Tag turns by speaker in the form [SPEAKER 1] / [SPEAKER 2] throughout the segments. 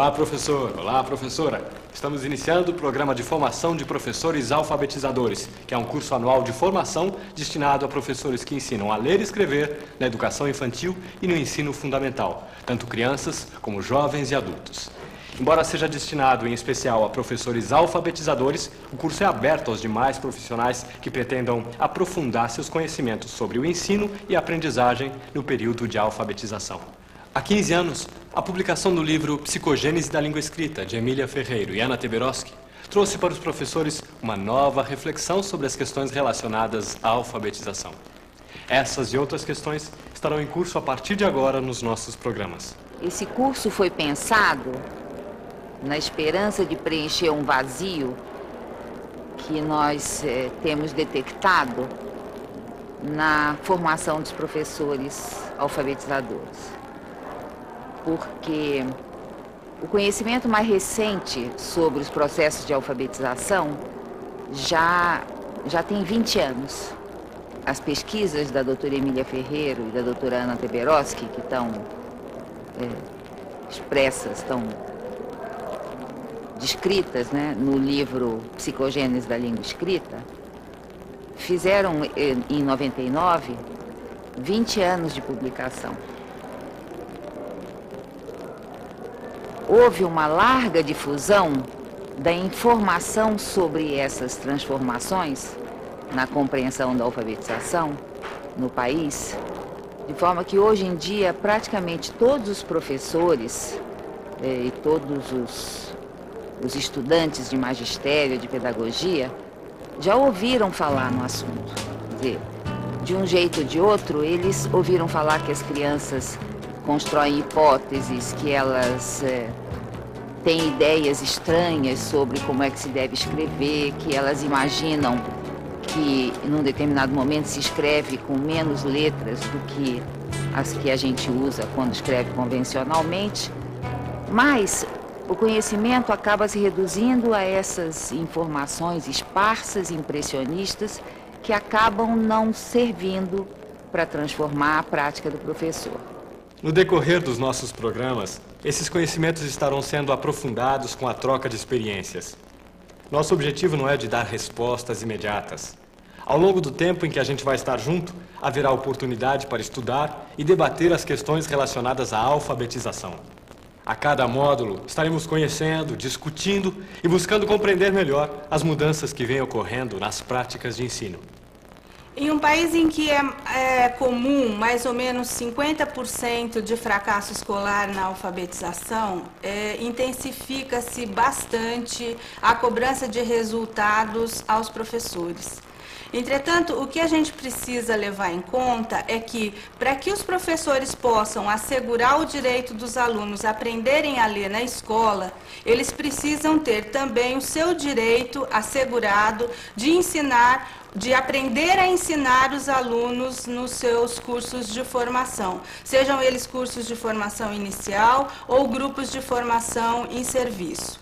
[SPEAKER 1] Olá, professor. Olá, professora. Estamos iniciando o programa de formação de professores alfabetizadores, que é um curso anual de formação destinado a professores que ensinam a ler e escrever na educação infantil e no ensino fundamental, tanto crianças como jovens e adultos. Embora seja destinado em especial a professores alfabetizadores, o curso é aberto aos demais profissionais que pretendam aprofundar seus conhecimentos sobre o ensino e aprendizagem no período de alfabetização. Há 15 anos, a publicação do livro Psicogênese da Língua Escrita, de Emília Ferreiro e Anna Teberoski, trouxe para os professores uma nova reflexão sobre as questões relacionadas à alfabetização. Essas e outras questões estarão em curso a partir de agora nos nossos programas.
[SPEAKER 2] Esse curso foi pensado na esperança de preencher um vazio que nós temos detectado na formação dos professores alfabetizadores. Porque o conhecimento mais recente sobre os processos de alfabetização já tem 20 anos. As pesquisas da doutora Emília Ferreiro e da doutora Anna Teberoski, que estão expressas, estão descritas, né, no livro Psicogênese da Língua Escrita, fizeram em 99 20 anos de publicação. Houve uma larga difusão da informação sobre essas transformações na compreensão da alfabetização no país, de forma que hoje em dia praticamente todos os professores e todos os estudantes de magistério, de pedagogia, já ouviram falar no assunto. Quer dizer, de um jeito ou de outro, eles ouviram falar que as crianças constroem hipóteses, que elas têm ideias estranhas sobre como é que se deve escrever, que elas imaginam que num determinado momento se escreve com menos letras do que as que a gente usa quando escreve convencionalmente, mas o conhecimento acaba se reduzindo a essas informações esparsas, impressionistas, que acabam não servindo para transformar a prática do professor.
[SPEAKER 1] No decorrer dos nossos programas, esses conhecimentos estarão sendo aprofundados com a troca de experiências. Nosso objetivo não é de dar respostas imediatas. Ao longo do tempo em que a gente vai estar junto, haverá oportunidade para estudar e debater as questões relacionadas à alfabetização. A cada módulo, estaremos conhecendo, discutindo e buscando compreender melhor as mudanças que vêm ocorrendo nas práticas de ensino.
[SPEAKER 3] Em um país em que é comum mais ou menos 50% de fracasso escolar na alfabetização, intensifica-se bastante a cobrança de resultados aos professores. Entretanto, o que a gente precisa levar em conta é que, para que os professores possam assegurar o direito dos alunos a aprenderem a ler na escola, eles precisam ter também o seu direito assegurado de aprender a ensinar os alunos nos seus cursos de formação, sejam eles cursos de formação inicial ou grupos de formação em serviço.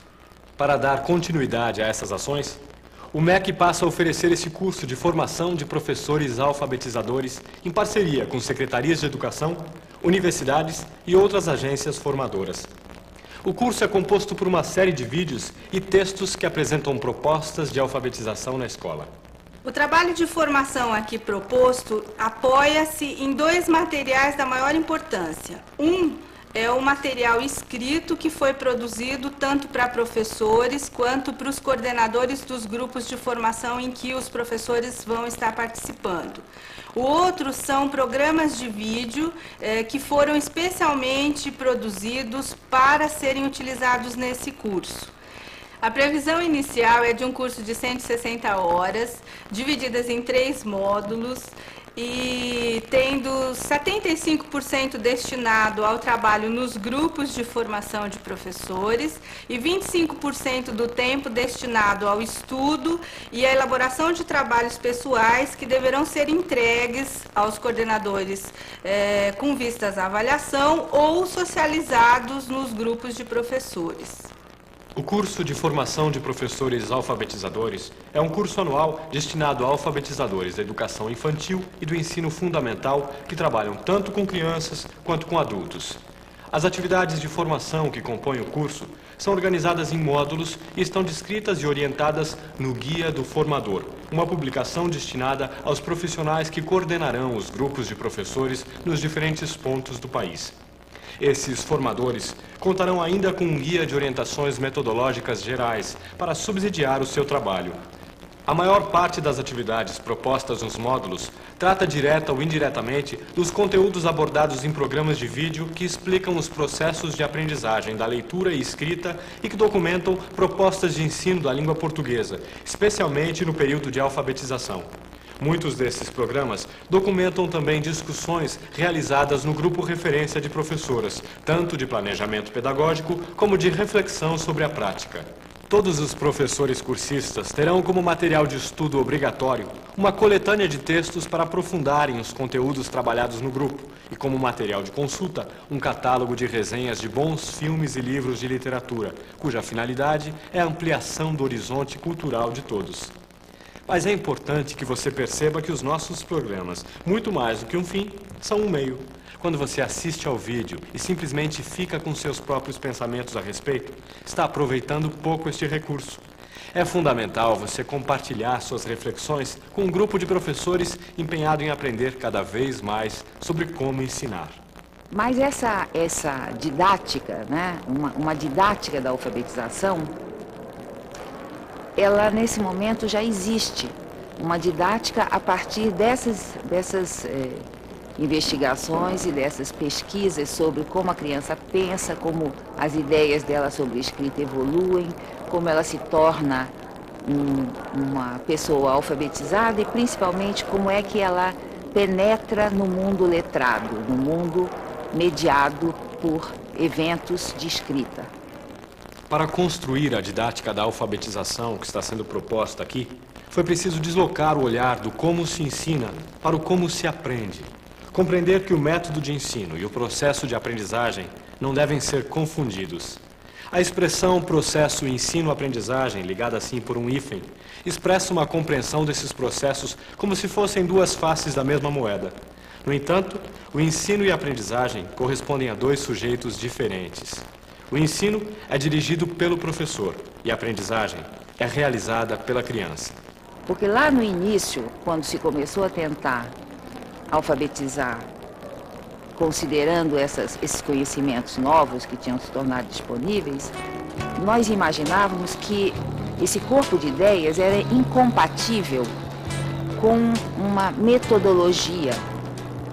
[SPEAKER 1] Para dar continuidade a essas ações, o MEC passa a oferecer esse curso de formação de professores alfabetizadores em parceria com secretarias de educação, universidades e outras agências formadoras. O curso é composto por uma série de vídeos e textos que apresentam propostas de alfabetização na escola.
[SPEAKER 3] O trabalho de formação aqui proposto apoia-se em dois materiais da maior importância. Um é o material escrito que foi produzido tanto para professores quanto para os coordenadores dos grupos de formação em que os professores vão estar participando. O outro são programas de vídeo que foram especialmente produzidos para serem utilizados nesse curso. A previsão inicial é de um curso de 160 horas, divididas em 3 módulos, e tendo 75% destinado ao trabalho nos grupos de formação de professores e 25% do tempo destinado ao estudo e à elaboração de trabalhos pessoais que deverão ser entregues aos coordenadores com vistas à avaliação ou socializados nos grupos de professores.
[SPEAKER 1] O curso de formação de professores alfabetizadores é um curso anual destinado a alfabetizadores da educação infantil e do ensino fundamental que trabalham tanto com crianças quanto com adultos. As atividades de formação que compõem o curso são organizadas em módulos e estão descritas e orientadas no Guia do Formador, uma publicação destinada aos profissionais que coordenarão os grupos de professores nos diferentes pontos do país. Esses formadores contarão ainda com um guia de orientações metodológicas gerais para subsidiar o seu trabalho. A maior parte das atividades propostas nos módulos trata direta ou indiretamente dos conteúdos abordados em programas de vídeo que explicam os processos de aprendizagem da leitura e escrita e que documentam propostas de ensino da língua portuguesa, especialmente no período de alfabetização. Muitos desses programas documentam também discussões realizadas no grupo referência de professoras, tanto de planejamento pedagógico como de reflexão sobre a prática. Todos os professores cursistas terão como material de estudo obrigatório uma coletânea de textos para aprofundarem os conteúdos trabalhados no grupo e, como material de consulta, um catálogo de resenhas de bons filmes e livros de literatura, cuja finalidade é a ampliação do horizonte cultural de todos. Mas é importante que você perceba que os nossos programas, muito mais do que um fim, são um meio. Quando você assiste ao vídeo e simplesmente fica com seus próprios pensamentos a respeito, está aproveitando pouco este recurso. É fundamental você compartilhar suas reflexões com um grupo de professores empenhado em aprender cada vez mais sobre como ensinar.
[SPEAKER 2] Mas essa didática, né, uma didática da alfabetização, ela nesse momento já existe. Uma didática a partir dessas investigações e dessas pesquisas sobre como a criança pensa, como as ideias dela sobre escrita evoluem, como ela se torna uma pessoa alfabetizada e principalmente como é que ela penetra no mundo letrado, no mundo mediado por eventos de escrita.
[SPEAKER 1] Para construir a didática da alfabetização que está sendo proposta aqui, foi preciso deslocar o olhar do como se ensina para o como se aprende. Compreender que o método de ensino e o processo de aprendizagem não devem ser confundidos. A expressão processo ensino-aprendizagem, ligada assim por um hífen, expressa uma compreensão desses processos como se fossem duas faces da mesma moeda. No entanto, o ensino e a aprendizagem correspondem a dois sujeitos diferentes. O ensino é dirigido pelo professor e a aprendizagem é realizada pela criança.
[SPEAKER 2] Porque lá no início, quando se começou a tentar alfabetizar, considerando esses conhecimentos novos que tinham se tornado disponíveis, nós imaginávamos que esse corpo de ideias era incompatível com uma metodologia,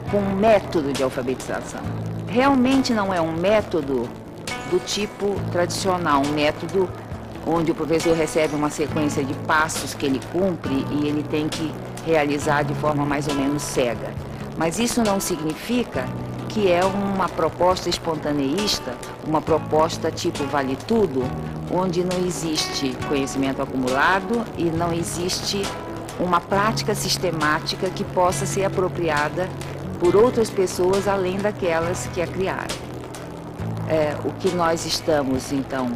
[SPEAKER 2] com um método de alfabetização. Realmente não é um método do tipo tradicional, um método onde o professor recebe uma sequência de passos que ele cumpre e ele tem que realizar de forma mais ou menos cega. Mas isso não significa que é uma proposta espontaneísta, uma proposta tipo vale tudo, onde não existe conhecimento acumulado e não existe uma prática sistemática que possa ser apropriada por outras pessoas além daquelas que a criaram. O que nós estamos, então,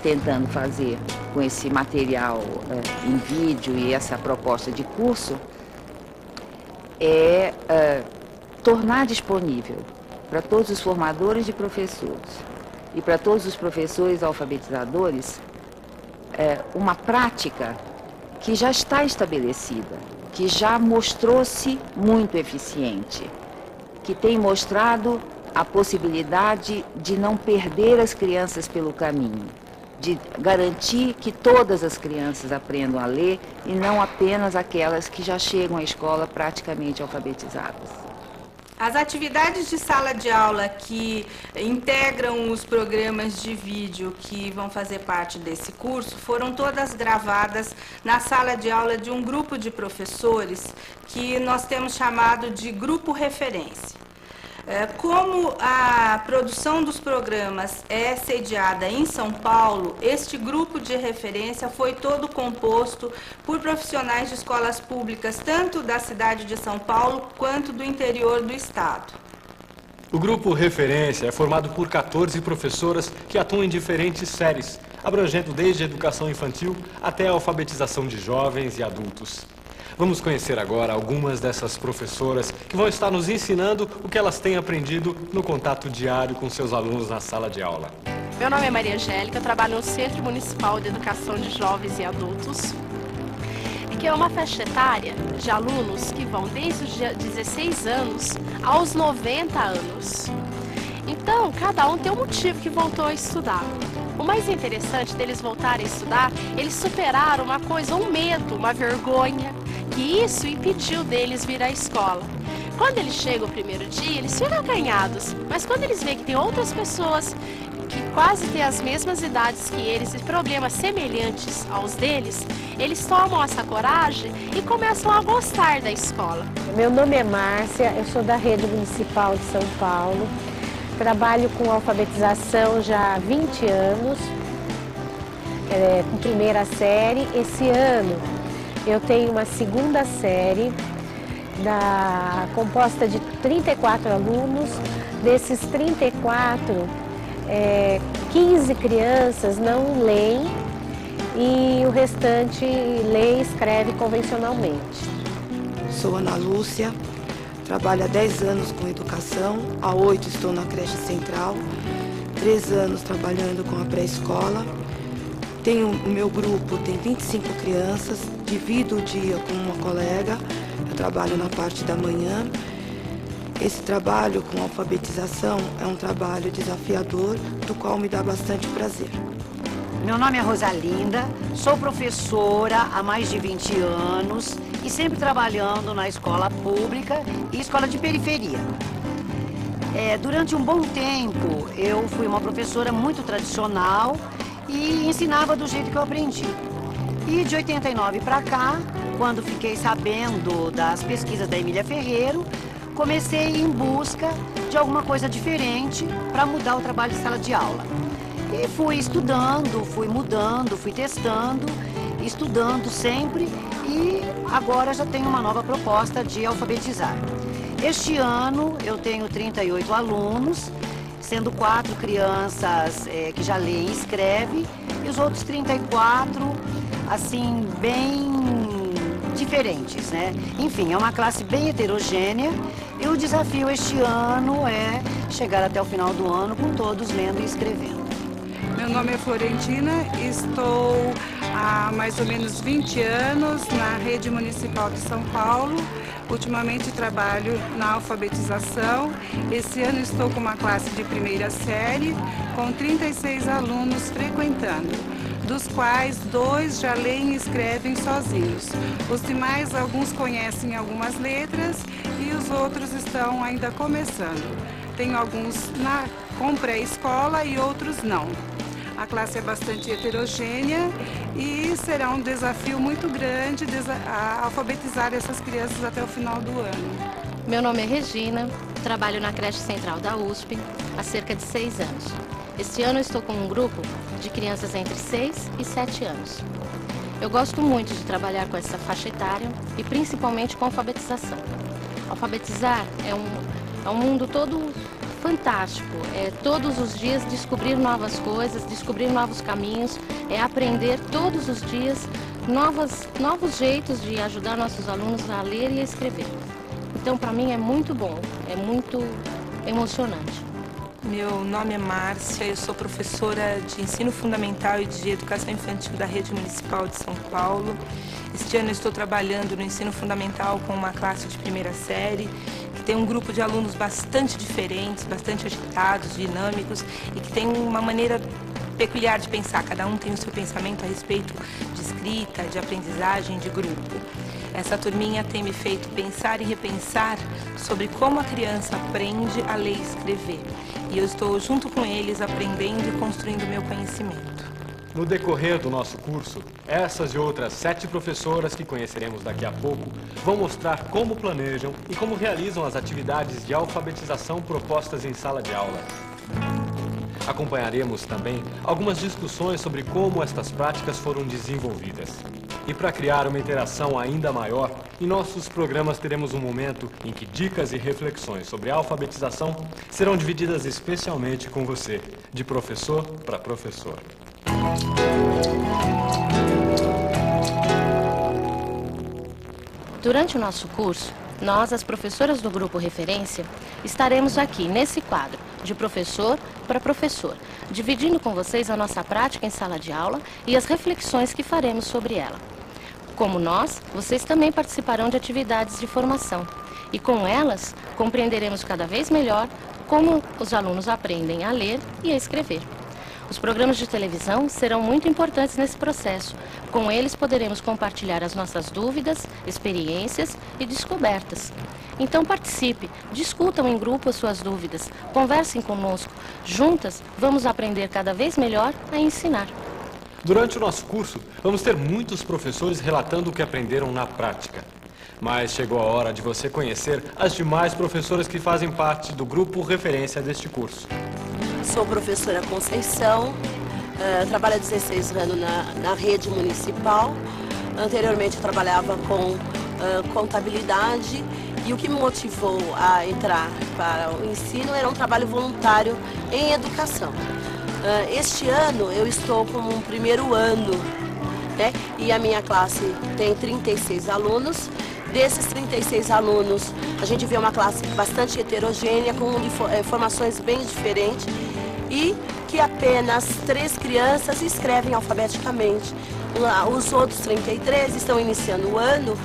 [SPEAKER 2] tentando fazer com esse material em vídeo e essa proposta de curso é tornar disponível para todos os formadores de professores e para todos os professores alfabetizadores uma prática que já está estabelecida, que já mostrou-se muito eficiente, que tem mostrado a possibilidade de não perder as crianças pelo caminho, de garantir que todas as crianças aprendam a ler e não apenas aquelas que já chegam à escola praticamente alfabetizadas.
[SPEAKER 3] As atividades de sala de aula que integram os programas de vídeo que vão fazer parte desse curso foram todas gravadas na sala de aula de um grupo de professores que nós temos chamado de Grupo Referência. Como a produção dos programas é sediada em São Paulo, este grupo de referência foi todo composto por profissionais de escolas públicas, tanto da cidade de São Paulo quanto do interior do estado.
[SPEAKER 1] O grupo Referência é formado por 14 professoras que atuam em diferentes séries, abrangendo desde a educação infantil até a alfabetização de jovens e adultos. Vamos conhecer agora algumas dessas professoras que vão estar nos ensinando o que elas têm aprendido no contato diário com seus alunos na sala de aula.
[SPEAKER 4] Meu nome é Maria Angélica, eu trabalho no Centro Municipal de Educação de Jovens e Adultos, que é uma faixa etária de alunos que vão desde os 16 anos aos 90 anos. Então, cada um tem um motivo que voltou a estudar. O mais interessante deles voltarem a estudar, eles superaram uma coisa, um medo, uma vergonha, que isso impediu deles vir à escola. Quando eles chegam o primeiro dia, eles ficam acanhados, mas quando eles veem que tem outras pessoas que quase têm as mesmas idades que eles e problemas semelhantes aos deles, eles tomam essa coragem e começam a gostar da escola.
[SPEAKER 5] Meu nome é Márcia, eu sou da Rede Municipal de São Paulo, trabalho com alfabetização já há 20 anos, com primeira série. Esse ano eu tenho uma segunda série composta de 34 alunos. Desses 34, 15 crianças não leem e o restante lê e escreve convencionalmente.
[SPEAKER 6] Sou Ana Lúcia, trabalho há 10 anos com educação, há 8 estou na creche central, 3 anos trabalhando com a pré-escola. O meu grupo tem 25 crianças, divido o dia com uma colega, eu trabalho na parte da manhã. Esse trabalho com alfabetização é um trabalho desafiador, do qual me dá bastante prazer.
[SPEAKER 7] Meu nome é Rosalinda, sou professora há mais de 20 anos e sempre trabalhando na escola pública e escola de periferia. Durante um bom tempo eu fui uma professora muito tradicional e ensinava do jeito que eu aprendi. E de 89 para cá, quando fiquei sabendo das pesquisas da Emília Ferreiro, comecei em busca de alguma coisa diferente para mudar o trabalho de sala de aula. E fui estudando, fui mudando, fui testando, estudando sempre e agora já tenho uma nova proposta de alfabetizar. Este ano eu tenho 38 alunos, sendo 4 crianças que já leem e escrevem e os outros 34, assim, bem diferentes, né? Enfim, é uma classe bem heterogênea e o desafio este ano é chegar até o final do ano com todos lendo e escrevendo.
[SPEAKER 3] Meu nome é Florentina, estou há mais ou menos 20 anos na Rede Municipal de São Paulo. Ultimamente trabalho na alfabetização. Esse ano estou com uma classe de primeira série, com 36 alunos frequentando, dos quais 2 já leem e escrevem sozinhos. Os demais, alguns conhecem algumas letras e os outros estão ainda começando. Tenho alguns com pré-escola e outros não. A classe é bastante heterogênea e será um desafio muito grande alfabetizar essas crianças até o final do ano.
[SPEAKER 4] Meu nome é Regina, trabalho na creche central da USP há cerca de 6 anos. Este ano eu estou com um grupo de crianças entre 6 e 7 anos. Eu gosto muito de trabalhar com essa faixa etária e principalmente com alfabetização. Alfabetizar é um mundo todo fantástico, todos os dias descobrir novas coisas, descobrir novos caminhos, aprender todos os dias novos jeitos de ajudar nossos alunos a ler e a escrever. Então, para mim é muito bom, é muito emocionante.
[SPEAKER 8] Meu nome é Márcia, eu sou professora de ensino fundamental e de educação infantil da Rede Municipal de São Paulo. Este ano eu estou trabalhando no ensino fundamental com uma classe de primeira série, que tem um grupo de alunos bastante diferentes, bastante agitados, dinâmicos e que tem uma maneira peculiar de pensar. Cada um tem o seu pensamento a respeito de escrita, de aprendizagem, de grupo. Essa turminha tem me feito pensar e repensar sobre como a criança aprende a ler e escrever. E eu estou junto com eles aprendendo e construindo meu conhecimento.
[SPEAKER 1] No decorrer do nosso curso, essas e outras 7 professoras que conheceremos daqui a pouco vão mostrar como planejam e como realizam as atividades de alfabetização propostas em sala de aula. Acompanharemos também algumas discussões sobre como estas práticas foram desenvolvidas. E para criar uma interação ainda maior, em nossos programas teremos um momento em que dicas e reflexões sobre a alfabetização serão divididas especialmente com você, de professor para professor.
[SPEAKER 4] Durante o nosso curso, nós, as professoras do grupo Referência, estaremos aqui nesse quadro, de professor para professor, dividindo com vocês a nossa prática em sala de aula e as reflexões que faremos sobre ela. Como nós, vocês também participarão de atividades de formação e com elas compreenderemos cada vez melhor como os alunos aprendem a ler e a escrever. Os programas de televisão serão muito importantes nesse processo. Com eles poderemos compartilhar as nossas dúvidas, experiências e descobertas. Então participe, discutam em grupo as suas dúvidas, conversem conosco. Juntas, vamos aprender cada vez melhor a ensinar.
[SPEAKER 1] Durante o nosso curso, vamos ter muitos professores relatando o que aprenderam na prática. Mas chegou a hora de você conhecer as demais professoras que fazem parte do grupo Referência deste curso.
[SPEAKER 9] Sou professora Conceição, trabalho há 16 anos na rede municipal. Anteriormente eu trabalhava com contabilidade e o que me motivou a entrar para o ensino era um trabalho voluntário em educação. Este ano eu estou como um primeiro ano, né? E a minha classe tem 36 alunos. Desses 36 alunos, a gente vê uma classe bastante heterogênea, com formações bem diferentes e que apenas 3 crianças escrevem alfabeticamente. Os outros 33 estão iniciando o ano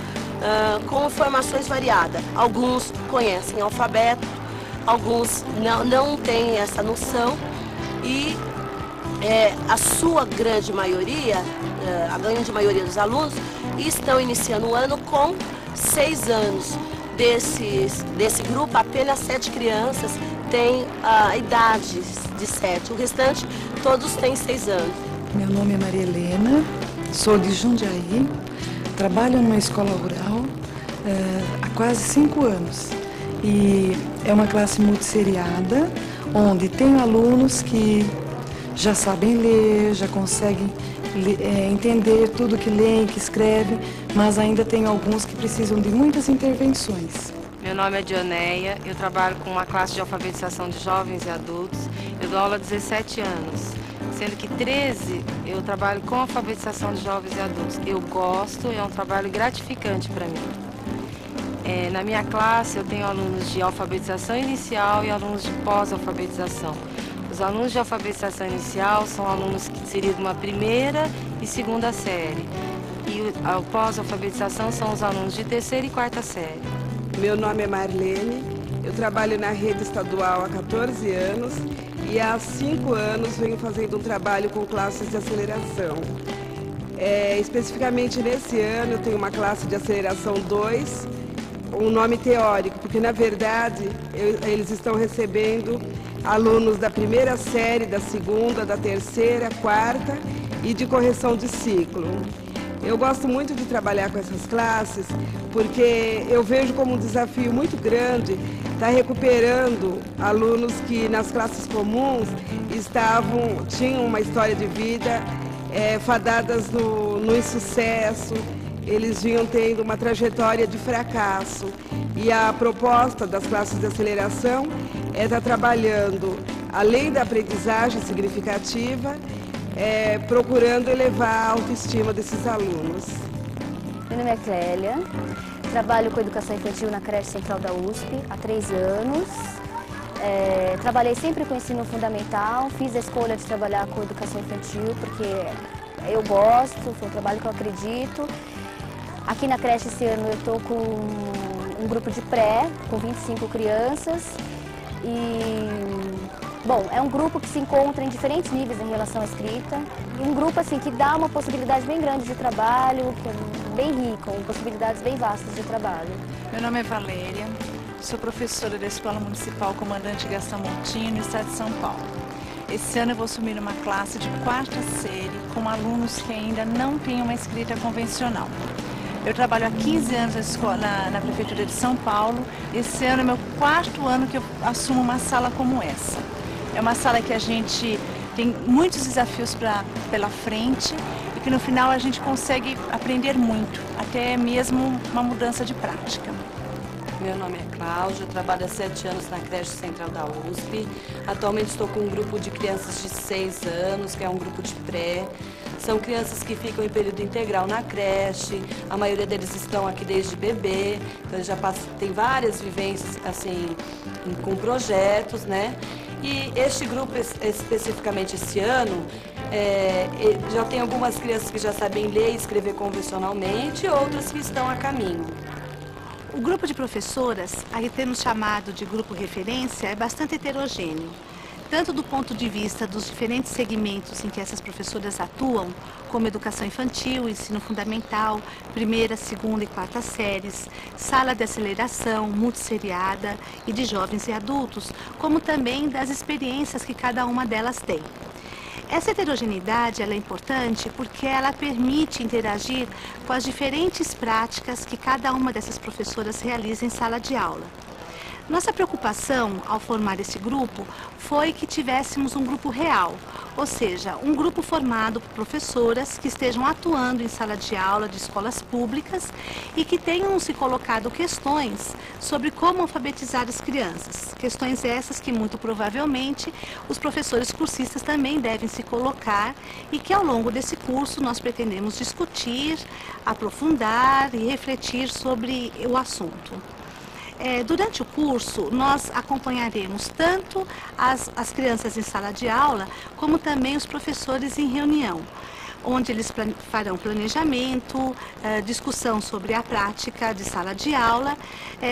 [SPEAKER 9] com formações variadas. Alguns conhecem alfabeto, alguns não têm essa noção e a sua grande maioria, a grande maioria dos alunos, estão iniciando o ano com 6 anos. Desse grupo, apenas 7 crianças têm a idade de 7. O restante, todos têm 6 anos.
[SPEAKER 10] Meu nome é Maria Helena, sou de Jundiaí, trabalho numa escola rural há quase 5 anos. E é uma classe multisseriada, onde tem alunos que já sabem ler, já conseguem entender tudo que leem, que escrevem, mas ainda tem alguns que precisam de muitas intervenções.
[SPEAKER 11] Meu nome é Dioneia, eu trabalho com uma classe de alfabetização de jovens e adultos. Eu dou aula há 17 anos, sendo que 13 eu trabalho com alfabetização de jovens e adultos. Eu gosto, é um trabalho gratificante para mim. Na minha classe eu tenho alunos de alfabetização inicial e alunos de pós-alfabetização. Os alunos de alfabetização inicial são alunos que seriam de uma primeira e segunda série. E a pós-alfabetização são os alunos de terceira e quarta série.
[SPEAKER 12] Meu nome é Marlene, eu trabalho na rede estadual há 14 anos e há 5 anos venho fazendo um trabalho com classes de aceleração. Especificamente nesse ano eu tenho uma classe de aceleração 2, um nome teórico, porque na verdade eles estão recebendo alunos da primeira série, da segunda, da terceira, quarta e de correção de ciclo. Eu gosto muito de trabalhar com essas classes porque eu vejo como um desafio muito grande estar recuperando alunos que nas classes comuns tinham uma história de vida fadadas no insucesso, eles vinham tendo uma trajetória de fracasso. E a proposta das classes de aceleração é estar trabalhando, além da aprendizagem significativa, procurando elevar a autoestima desses alunos.
[SPEAKER 13] Meu nome é Clélia, trabalho com educação infantil na creche central da USP há 3 anos. Trabalhei sempre com ensino fundamental, fiz a escolha de trabalhar com educação infantil porque eu gosto, foi um trabalho que eu acredito. Aqui na creche esse ano eu estou com um grupo de pré, com 25 crianças. Bom, é um grupo que se encontra em diferentes níveis em relação à escrita. E um grupo assim, que dá uma possibilidade bem grande de trabalho, que é bem rico, com possibilidades bem vastas de trabalho.
[SPEAKER 14] Meu nome é Valéria, sou professora da Escola Municipal Comandante Gastão Montinho, no estado de São Paulo. Esse ano eu vou assumir uma classe de 4ª série com alunos que ainda não têm uma escrita convencional. Eu trabalho há 15 anos na Prefeitura de São Paulo. Esse ano é meu 4º ano que eu assumo uma sala como essa. É uma sala que a gente tem muitos desafios pela frente e que no final a gente consegue aprender muito, até mesmo uma mudança de prática.
[SPEAKER 15] Meu nome é Cláudia, trabalho há 7 anos na creche central da USP. Atualmente estou com um grupo de crianças de 6 anos, que é um grupo de pré. São crianças que ficam em período integral na creche, a maioria deles estão aqui desde bebê, então já tem várias vivências assim, com projetos, né? E este grupo, especificamente esse ano, já tem algumas crianças que já sabem ler e escrever convencionalmente, outras que estão a caminho.
[SPEAKER 4] O grupo de professoras, aí temos chamado de grupo referência, é bastante heterogêneo. Tanto do ponto de vista dos diferentes segmentos em que essas professoras atuam, como educação infantil, ensino fundamental, primeira, segunda e quarta séries, sala de aceleração, multisseriada e de jovens e adultos, como também das experiências que cada uma delas tem. Essa heterogeneidade ela é importante porque ela permite interagir com as diferentes práticas que cada uma dessas professoras realiza em sala de aula. Nossa preocupação ao formar esse grupo foi que tivéssemos um grupo real, ou seja, um grupo formado por professoras que estejam atuando em sala de aula de escolas públicas e que tenham se colocado questões sobre como alfabetizar as crianças. Questões essas que muito provavelmente os professores cursistas também devem se colocar e que ao longo desse curso nós pretendemos discutir, aprofundar e refletir sobre o assunto. Durante o curso, nós acompanharemos tanto as crianças em sala de aula, como também os professores em reunião, onde eles farão planejamento, discussão sobre a prática de sala de aula,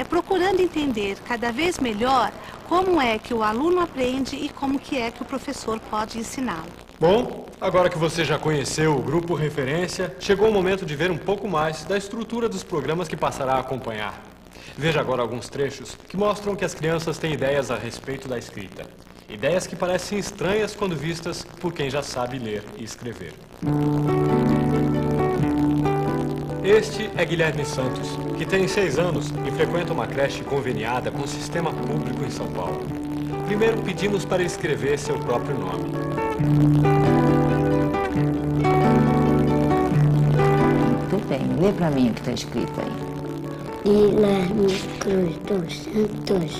[SPEAKER 4] procurando entender cada vez melhor como é que o aluno aprende e como que é que o professor pode ensiná-lo.
[SPEAKER 1] Bom, agora que você já conheceu o grupo referência, chegou o momento de ver um pouco mais da estrutura dos programas que passará a acompanhar. Veja agora alguns trechos que mostram que as crianças têm ideias a respeito da escrita. Ideias que parecem estranhas quando vistas por quem já sabe ler e escrever. Este é Guilherme Santos, que tem 6 anos e frequenta uma creche conveniada com o sistema público em São Paulo. Primeiro pedimos para ele escrever seu próprio nome.
[SPEAKER 2] Muito bem, lê para mim o que está escrito aí.
[SPEAKER 16] Guilherme Cruz dos Santos.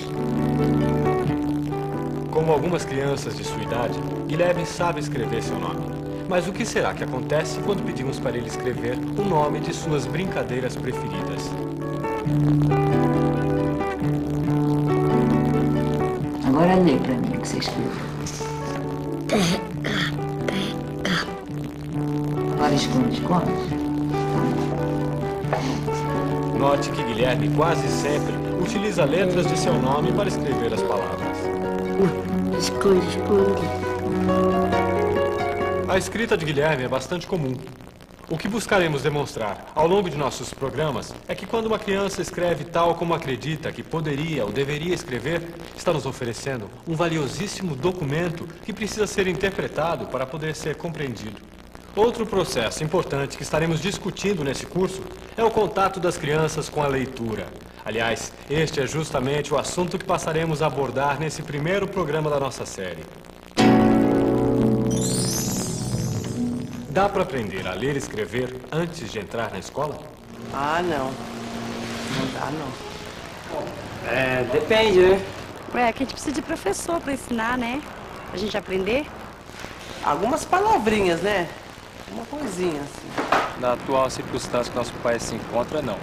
[SPEAKER 1] Como algumas crianças de sua idade, Guilherme sabe escrever seu nome. Mas o que será que acontece quando pedimos para ele escrever o nome de suas brincadeiras preferidas?
[SPEAKER 2] Agora lê para mim o que você escreveu.
[SPEAKER 16] Pega.
[SPEAKER 2] Agora esconde.
[SPEAKER 1] Note que Guilherme quase sempre utiliza letras de seu nome para escrever as palavras.
[SPEAKER 16] Esconde.
[SPEAKER 1] A escrita de Guilherme é bastante comum. O que buscaremos demonstrar ao longo de nossos programas é que quando uma criança escreve tal como acredita que poderia ou deveria escrever, está nos oferecendo um valiosíssimo documento que precisa ser interpretado para poder ser compreendido. Outro processo importante que estaremos discutindo nesse curso é o contato das crianças com a leitura. Aliás, este é justamente o assunto que passaremos a abordar nesse primeiro programa da nossa série. Dá para aprender a ler e escrever antes de entrar na escola?
[SPEAKER 15] Ah, não. Não dá, não.
[SPEAKER 17] Depende, né?
[SPEAKER 18] É que a gente precisa de professor para ensinar, né? A gente aprender.
[SPEAKER 15] Algumas palavrinhas, né? Uma coisinha, assim.
[SPEAKER 17] Na atual circunstância que nosso país se encontra, não.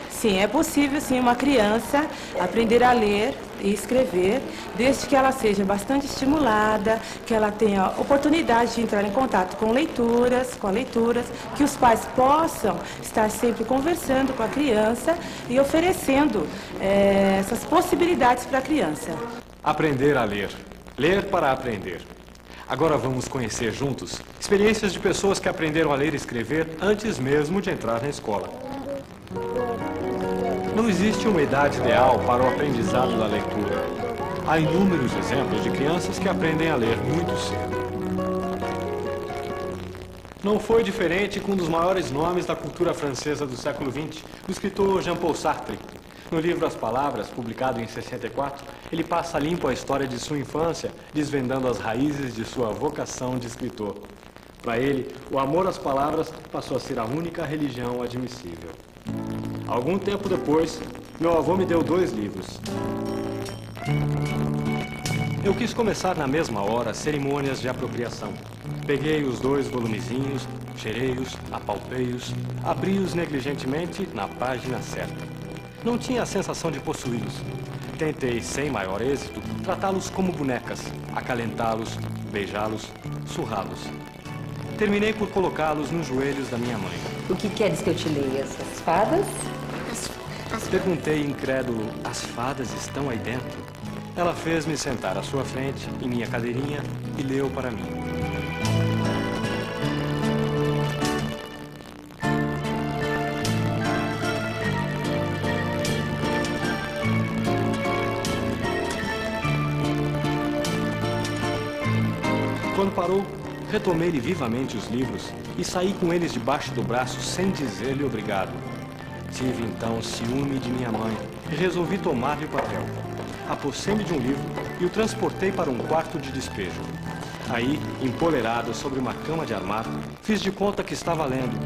[SPEAKER 8] Sim, é possível, sim, uma criança aprender a ler e escrever, desde que ela seja bastante estimulada, que ela tenha oportunidade de entrar em contato com leituras, que os pais possam estar sempre conversando com a criança e oferecendo essas possibilidades para a criança.
[SPEAKER 1] Aprender a ler. Ler para aprender. Agora vamos conhecer juntos experiências de pessoas que aprenderam a ler e escrever antes mesmo de entrar na escola. Não existe uma idade ideal para o aprendizado da leitura. Há inúmeros exemplos de crianças que aprendem a ler muito cedo. Não foi diferente com um dos maiores nomes da cultura francesa do século XX, o escritor Jean-Paul Sartre. No livro As Palavras, publicado em 64, ele passa limpo a história de sua infância, desvendando as raízes de sua vocação de escritor. Para ele, o amor às palavras passou a ser a única religião admissível. Algum tempo depois, meu avô me deu 2 livros. Eu quis começar na mesma hora cerimônias de apropriação. Peguei os 2 volumezinhos, Cheirei-os, apalpei-os, abri-os negligentemente na página certa. Não tinha a sensação de possuí-los. Tentei, sem maior êxito, tratá-los como bonecas, acalentá-los, beijá-los, surrá-los. Terminei por colocá-los nos joelhos da minha mãe.
[SPEAKER 19] O que queres que eu te leia? Essas fadas?
[SPEAKER 1] Perguntei incrédulo, as fadas estão aí dentro? Ela fez-me sentar à sua frente, em minha cadeirinha, e leu para mim. Quando parou, retomei-lhe vivamente os livros e saí com eles debaixo do braço sem dizer-lhe obrigado. Tive então ciúme de minha mãe e resolvi tomar-lhe o papel. Apossei-me de um livro e o transportei para um quarto de despejo. Aí, empoleirado sobre uma cama de armar, fiz de conta que estava lendo.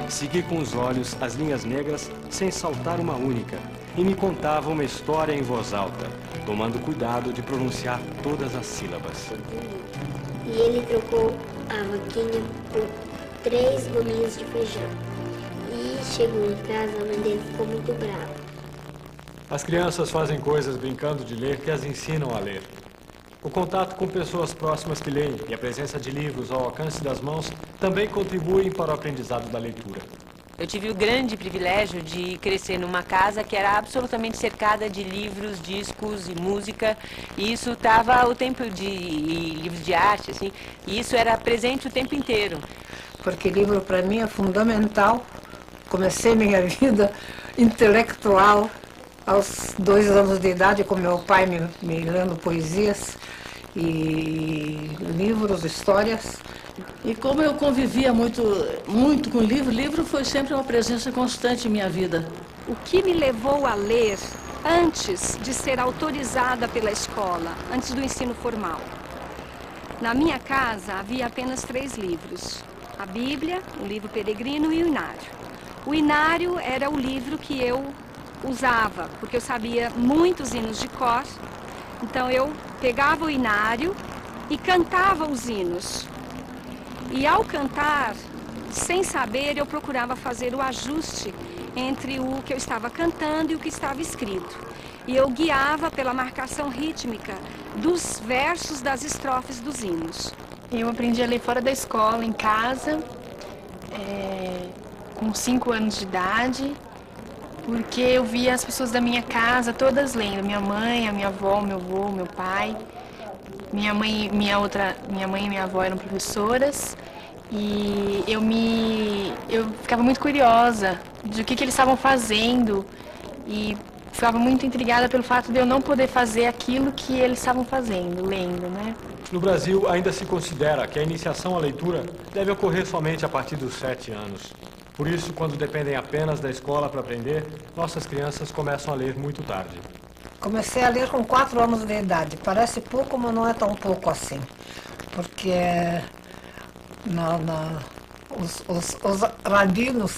[SPEAKER 1] Segui com os olhos as linhas negras sem saltar uma única e me contava uma história em voz alta, tomando cuidado de pronunciar todas as sílabas.
[SPEAKER 16] E ele trocou a vaquinha por 3 gominhos de feijão. E chegou em casa, a mãe dele ficou muito brava.
[SPEAKER 1] As crianças fazem coisas brincando de ler que as ensinam a ler. O contato com pessoas próximas que leem e a presença de livros ao alcance das mãos também contribuem para o aprendizado da leitura.
[SPEAKER 19] Eu tive o grande privilégio de crescer numa casa que era absolutamente cercada de livros, discos e música. E isso estava o tempo de livros de arte, assim, e isso era presente o tempo inteiro.
[SPEAKER 20] Porque livro para mim é fundamental. Comecei minha vida intelectual aos 2 anos de idade, com meu pai me lendo poesias e livros, histórias.
[SPEAKER 21] E como eu convivia muito com livro foi sempre uma presença constante em minha vida.
[SPEAKER 22] O que me levou a ler antes de ser autorizada pela escola, antes do ensino formal? Na minha casa havia apenas 3 livros: a Bíblia, o livro peregrino e o Inário. O Inário era o livro que eu usava, porque eu sabia muitos hinos de cor. Então eu pegava o Inário e cantava os hinos. E ao cantar, sem saber, eu procurava fazer o ajuste entre o que eu estava cantando e o que estava escrito. E eu guiava pela marcação rítmica dos versos das estrofes dos hinos.
[SPEAKER 23] Eu aprendi a ler fora da escola, em casa, com 5 anos de idade, porque eu via as pessoas da minha casa todas lendo. Minha mãe, a minha avó, meu avô, meu pai. Minha mãe e minha avó eram professoras e eu ficava muito curiosa de o que eles estavam fazendo e ficava muito intrigada pelo fato de eu não poder fazer aquilo que eles estavam fazendo, lendo, né?
[SPEAKER 1] No Brasil, ainda se considera que a iniciação à leitura deve ocorrer somente a partir dos 7 anos. Por isso, quando dependem apenas da escola para aprender, nossas crianças começam a ler muito tarde.
[SPEAKER 20] Comecei a ler com 4 anos de idade. Parece pouco, mas não é tão pouco assim. Porque os rabinos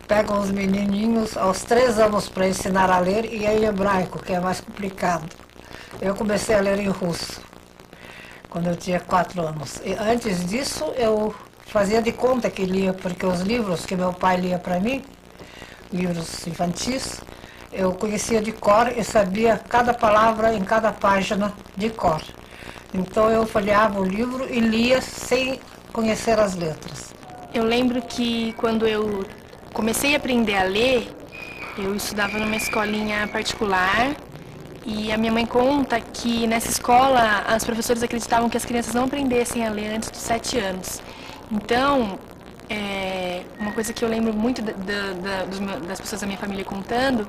[SPEAKER 20] pegam os menininhos aos 3 anos para ensinar a ler e é em hebraico, que é mais complicado. Eu comecei a ler em russo, quando eu tinha 4 anos. E antes disso, eu fazia de conta que lia, porque os livros que meu pai lia para mim, livros infantis, eu conhecia de cor e sabia cada palavra em cada página de cor. Então eu folheava o livro e lia sem conhecer as letras.
[SPEAKER 23] Eu lembro que quando eu comecei a aprender a ler, eu estudava numa escolinha particular e a minha mãe conta que nessa escola as professoras acreditavam que as crianças não aprendessem a ler antes dos 7 anos. Então, uma coisa que eu lembro muito das pessoas da minha família contando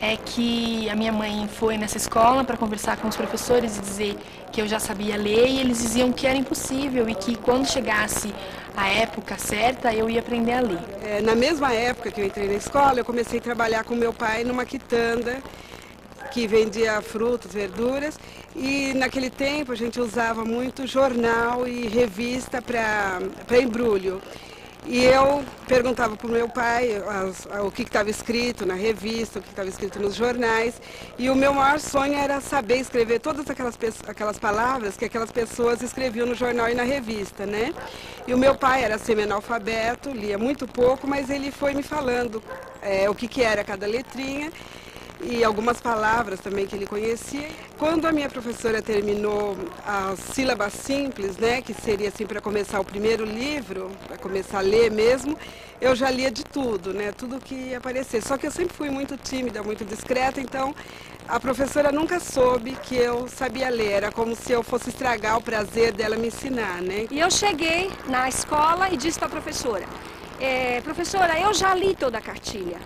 [SPEAKER 23] é que a minha mãe foi nessa escola para conversar com os professores e dizer que eu já sabia ler e eles diziam que era impossível e que quando chegasse a época certa eu ia aprender a ler.
[SPEAKER 12] Na mesma época que eu entrei na escola, eu comecei a trabalhar com meu pai numa quitanda que vendia frutas, verduras, e naquele tempo a gente usava muito jornal e revista para embrulho. E eu perguntava para o meu pai o que estava escrito na revista, o que estava escrito nos jornais. E o meu maior sonho era saber escrever todas aquelas palavras que aquelas pessoas escreviam no jornal e na revista, né? E o meu pai era semi-analfabeto, lia muito pouco, mas ele foi me falando o que era cada letrinha e algumas palavras também que ele conhecia. Quando a minha professora terminou as sílabas simples, né, que seria assim para começar o primeiro livro, para começar a ler mesmo, eu já lia de tudo, né, tudo que aparecer. Só que eu sempre fui muito tímida, muito discreta, então a professora nunca soube que eu sabia ler, era como se eu fosse estragar o prazer dela me ensinar, né.
[SPEAKER 22] E eu cheguei na escola e disse para a professora, professora, eu já li toda a cartilha.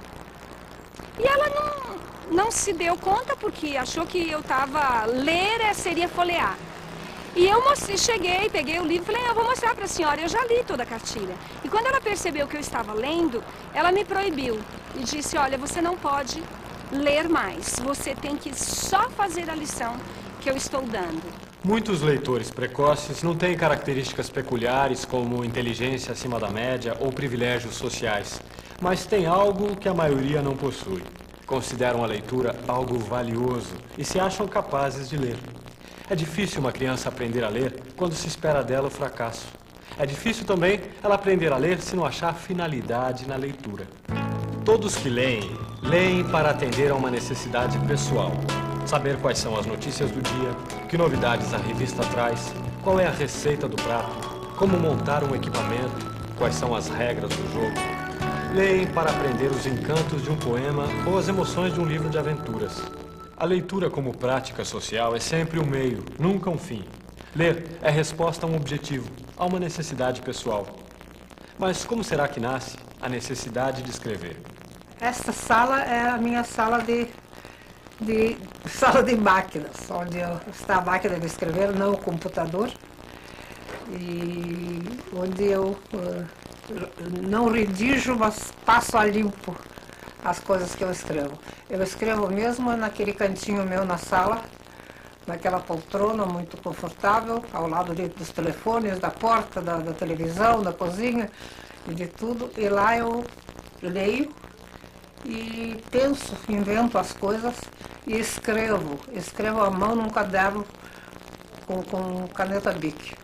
[SPEAKER 22] E ela não se deu conta porque achou que eu estava... Ler seria folhear. E eu cheguei, peguei o livro e falei, eu vou mostrar para a senhora, eu já li toda a cartilha. E quando ela percebeu que eu estava lendo, ela me proibiu e disse, olha, você não pode ler mais, você tem que só fazer a lição que eu estou dando.
[SPEAKER 1] Muitos leitores precoces não têm características peculiares como inteligência acima da média ou privilégios sociais, mas têm algo que a maioria não possui. Consideram a leitura algo valioso e se acham capazes de ler. É difícil uma criança aprender a ler quando se espera dela o fracasso. É difícil também ela aprender a ler se não achar finalidade na leitura. Todos que leem, leem para atender a uma necessidade pessoal. Saber quais são as notícias do dia, que novidades a revista traz, qual é a receita do prato, como montar um equipamento, quais são as regras do jogo. Leem para aprender os encantos de um poema ou as emoções de um livro de aventuras. A leitura como prática social é sempre um meio, nunca um fim. Ler é resposta a um objetivo, a uma necessidade pessoal. Mas como será que nasce a necessidade de escrever?
[SPEAKER 20] Esta sala é a minha sala de máquinas, onde está a máquina de escrever, não o computador, e onde eu não redijo, mas passo a limpo as coisas que eu escrevo. Eu escrevo mesmo naquele cantinho meu na sala, naquela poltrona muito confortável, ao lado dos telefones, da porta, da televisão, da cozinha e de tudo. E lá eu leio e penso, invento as coisas e escrevo. Escrevo à mão num caderno com caneta Bic.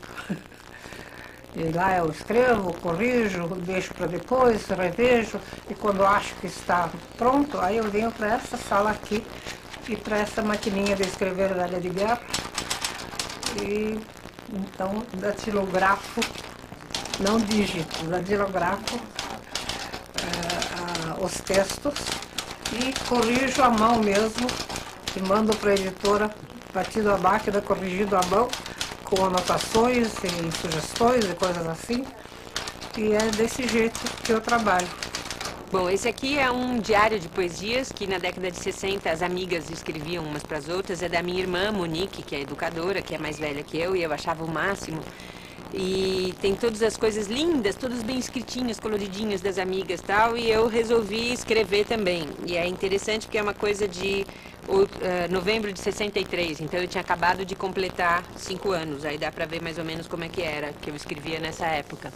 [SPEAKER 20] E lá eu escrevo, corrijo, deixo para depois, revejo, e quando acho que está pronto, aí eu venho para essa sala aqui e para essa maquininha de escrever velha de guerra. E então datilografo, não digito, datilografo os textos e corrijo à mão mesmo, e mando para a editora, batido a máquina, corrigido à mão, com anotações e sugestões e coisas assim, e é desse jeito que eu trabalho.
[SPEAKER 19] Bom, esse aqui é um diário de poesias que na década de 60 as amigas escreviam umas para as outras. É da minha irmã, Monique, que é educadora, que é mais velha que eu, e eu achava o máximo. E tem todas as coisas lindas, todos bem escritinhos, coloridinhos das amigas e tal, e eu resolvi escrever também. E é interessante porque é uma coisa de novembro de 63, então eu tinha acabado de completar 5 anos, aí dá para ver mais ou menos como é que era, que eu escrevia nessa época.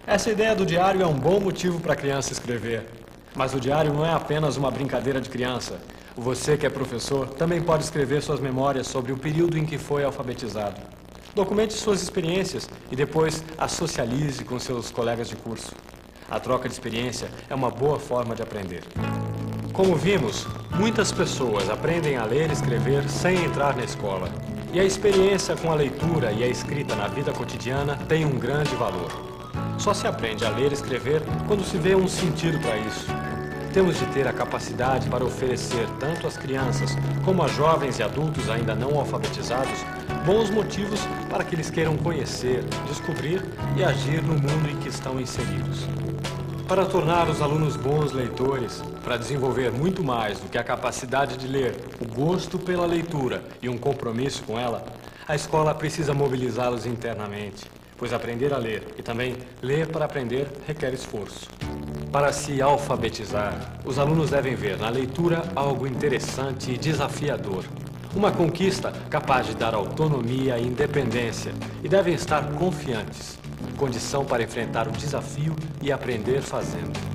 [SPEAKER 1] Essa ideia do diário é um bom motivo para a criança escrever. Mas o diário não é apenas uma brincadeira de criança. Você que é professor também pode escrever suas memórias sobre o período em que foi alfabetizado. Documente suas experiências e depois as socialize com seus colegas de curso. A troca de experiência é uma boa forma de aprender. Como vimos, muitas pessoas aprendem a ler e escrever sem entrar na escola. E a experiência com a leitura e a escrita na vida cotidiana tem um grande valor. Só se aprende a ler e escrever quando se vê um sentido para isso. Temos de ter a capacidade para oferecer tanto às crianças como a jovens e adultos ainda não alfabetizados bons motivos para que eles queiram conhecer, descobrir e agir no mundo em que estão inseridos. Para tornar os alunos bons leitores, para desenvolver muito mais do que a capacidade de ler, o gosto pela leitura e um compromisso com ela, a escola precisa mobilizá-los internamente, pois aprender a ler e também ler para aprender requer esforço. Para se alfabetizar, os alunos devem ver na leitura algo interessante e desafiador. Uma conquista capaz de dar autonomia e independência, e devem estar confiantes. condição para enfrentar o desafio e aprender fazendo.